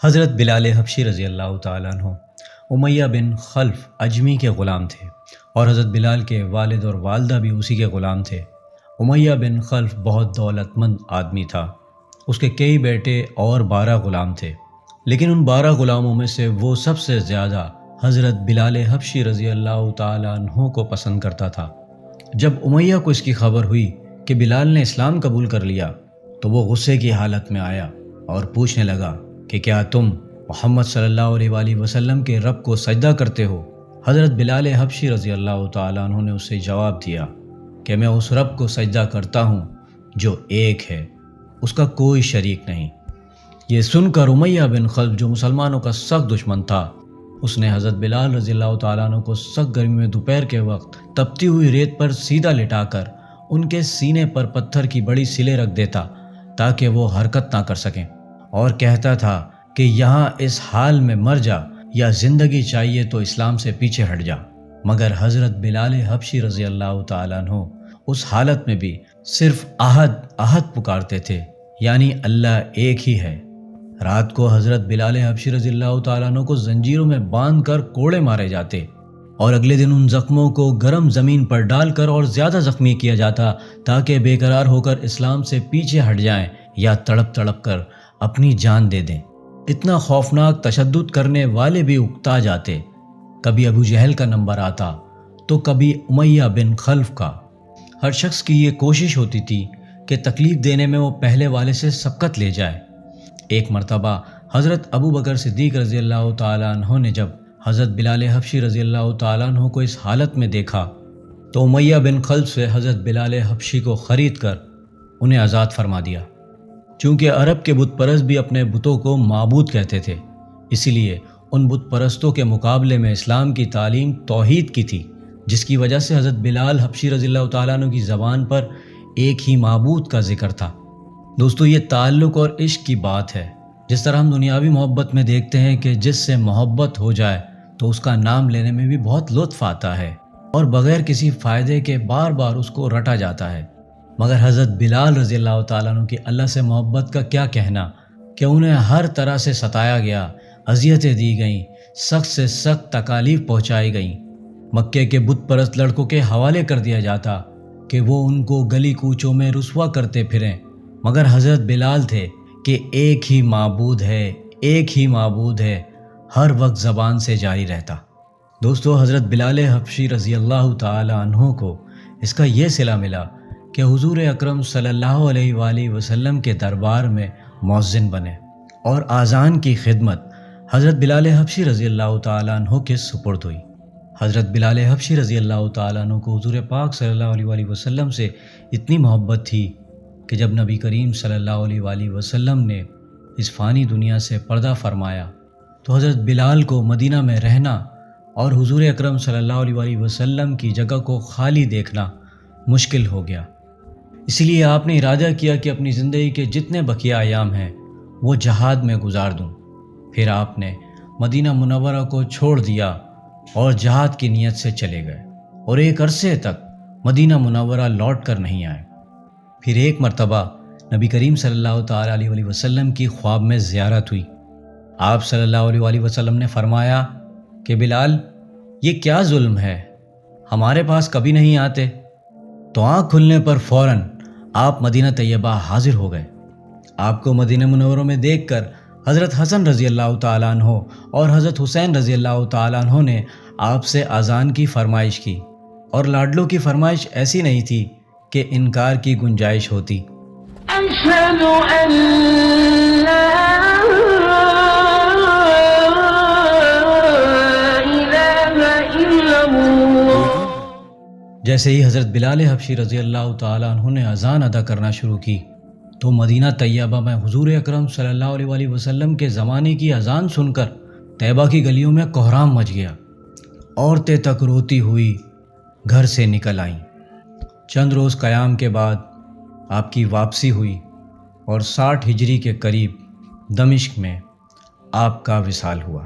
حضرت بلال حبشی رضی اللہ تعالیٰ عنہ امیہ بن خلف اجمی کے غلام تھے، اور حضرت بلال کے والد اور والدہ بھی اسی کے غلام تھے۔ امیہ بن خلف بہت دولت مند آدمی تھا۔ اس کے کئی بیٹے اور 12 غلام تھے، لیکن ان 12 غلاموں میں سے وہ سب سے زیادہ حضرت بلال حبشی رضی اللہ تعالیٰ عنہ کو پسند کرتا تھا۔ جب امیہ کو اس کی خبر ہوئی کہ بلال نے اسلام قبول کر لیا تو وہ غصے کی حالت میں آیا اور پوچھنے لگا کہ کیا تم محمد صلی اللہ علیہ وآلہ وسلم کے رب کو سجدہ کرتے ہو؟ حضرت بلال حبشی رضی اللہ تعالیٰ عنہ نے اسے جواب دیا کہ میں اس رب کو سجدہ کرتا ہوں جو ایک ہے، اس کا کوئی شریک نہیں۔ یہ سن کر امیہ بن خلف جو مسلمانوں کا سخت دشمن تھا، اس نے حضرت بلال رضی اللہ تعالیٰ عنہ کو سخت گرمی میں دوپہر کے وقت تپتی ہوئی ریت پر سیدھا لٹا کر ان کے سینے پر پتھر کی بڑی سلیں رکھ دیتا تاکہ وہ حرکت نہ کر سکیں، اور کہتا تھا کہ یہاں اس حال میں مر جا، یا زندگی چاہیے تو اسلام سے پیچھے ہٹ جا۔ مگر حضرت بلال حبشی رضی اللہ تعالیٰ عنہ اس حالت میں بھی صرف احد احد پکارتے تھے، یعنی اللہ ایک ہی ہے۔ رات کو حضرت بلال حبشی رضی اللہ تعالیٰ عنہ کو زنجیروں میں باندھ کر کوڑے مارے جاتے، اور اگلے دن ان زخموں کو گرم زمین پر ڈال کر اور زیادہ زخمی کیا جاتا تاکہ بے قرار ہو کر اسلام سے پیچھے ہٹ جائیں یا تڑپ تڑپ کر اپنی جان دے دیں۔ اتنا خوفناک تشدد کرنے والے بھی اکتا جاتے۔ کبھی ابو جہل کا نمبر آتا تو کبھی امیہ بن خلف کا۔ ہر شخص کی یہ کوشش ہوتی تھی کہ تکلیف دینے میں وہ پہلے والے سے سبقت لے جائے۔ ایک مرتبہ حضرت ابو بکر صدیق رضی اللہ تعالیٰ عنہ نے جب حضرت بلال حبشی رضی اللہ تعالیٰ عنہ کو اس حالت میں دیکھا تو امیہ بن خلف سے حضرت بلال حبشی کو خرید کر انہیں آزاد فرما دیا۔ چونکہ عرب کے بت پرست بھی اپنے بتوں کو معبود کہتے تھے، اسی لیے ان بت پرستوں کے مقابلے میں اسلام کی تعلیم توحید کی تھی، جس کی وجہ سے حضرت بلال حبشی رضی اللہ تعالیٰ عنہ کی زبان پر ایک ہی معبود کا ذکر تھا۔ دوستو، یہ تعلق اور عشق کی بات ہے۔ جس طرح ہم دنیاوی محبت میں دیکھتے ہیں کہ جس سے محبت ہو جائے تو اس کا نام لینے میں بھی بہت لطف آتا ہے، اور بغیر کسی فائدے کے بار بار اس کو رٹا جاتا ہے، مگر حضرت بلال رضی اللہ تعالیٰ عنہ کی اللہ سے محبت کا کیا کہنا کہ انہیں ہر طرح سے ستایا گیا، اذیتیں دی گئیں، سخت سے سخت تکالیف پہنچائی گئیں، مکے کے بت پرست لڑکوں کے حوالے کر دیا جاتا کہ وہ ان کو گلی کوچوں میں رسوا کرتے پھریں، مگر حضرت بلال تھے کہ ایک ہی معبود ہے، ایک ہی معبود ہے، ہر وقت زبان سے جاری رہتا۔ دوستو، حضرت بلال حبشی رضی اللہ تعالی عنہ کو اس کا یہ صلہ ملا کہ حضور اکرم صلی اللہ علیہ وآلہ وسلم کے دربار میں مؤذن بنے، اور اذان کی خدمت حضرت بلال حبشی رضی اللہ تعالی عنہ کے سپرد ہوئی۔ حضرت بلال حبشی رضی اللہ تعالی عنہ کو حضور پاک صلی اللہ علیہ وآلہ وسلم سے اتنی محبت تھی کہ جب نبی کریم صلی اللہ علیہ وآلہ وسلم نے اس فانی دنیا سے پردہ فرمایا تو حضرت بلال کو مدینہ میں رہنا اور حضور اکرم صلی اللہ علیہ وآلہ وسلم کی جگہ کو خالی دیکھنا مشکل ہو گیا۔ اسی لیے آپ نے ارادہ کیا کہ اپنی زندگی کے جتنے بقیہ ایام ہیں وہ جہاد میں گزار دوں۔ پھر آپ نے مدینہ منورہ کو چھوڑ دیا اور جہاد کی نیت سے چلے گئے، اور ایک عرصے تک مدینہ منورہ لوٹ کر نہیں آئے۔ پھر ایک مرتبہ نبی کریم صلی اللہ تعالیٰ علیہ وآلہ وسلم کی خواب میں زیارت ہوئی۔ آپ صلی اللہ علیہ وآلہ وسلم نے فرمایا کہ بلال، یہ کیا ظلم ہے، ہمارے پاس کبھی نہیں آتے؟ تو آنکھ کھلنے پر فوراً آپ مدینہ طیبہ حاضر ہو گئے۔ آپ کو مدینہ منورہ میں دیکھ کر حضرت حسن رضی اللہ تعالیٰ عنہ اور حضرت حسین رضی اللہ تعالیٰ عنہ نے آپ سے اذان کی فرمائش کی، اور لاڈلوں کی فرمائش ایسی نہیں تھی کہ انکار کی گنجائش ہوتی۔ أشهد أن لا إله إلا الله۔ جیسے ہی حضرت بلال حبشی رضی اللہ تعالیٰ عنہ نے اذان ادا کرنا شروع کی تو مدینہ طیبہ میں حضور اکرم صلی اللہ علیہ وآلہ وسلم کے زمانے کی اذان سن کر طیبہ کی گلیوں میں کوہرام مچ گیا۔ عورتیں تک روتی ہوئی گھر سے نکل آئیں۔ چند روز قیام کے بعد آپ کی واپسی ہوئی، اور 60 ہجری کے قریب دمشق میں آپ کا وصال ہوا۔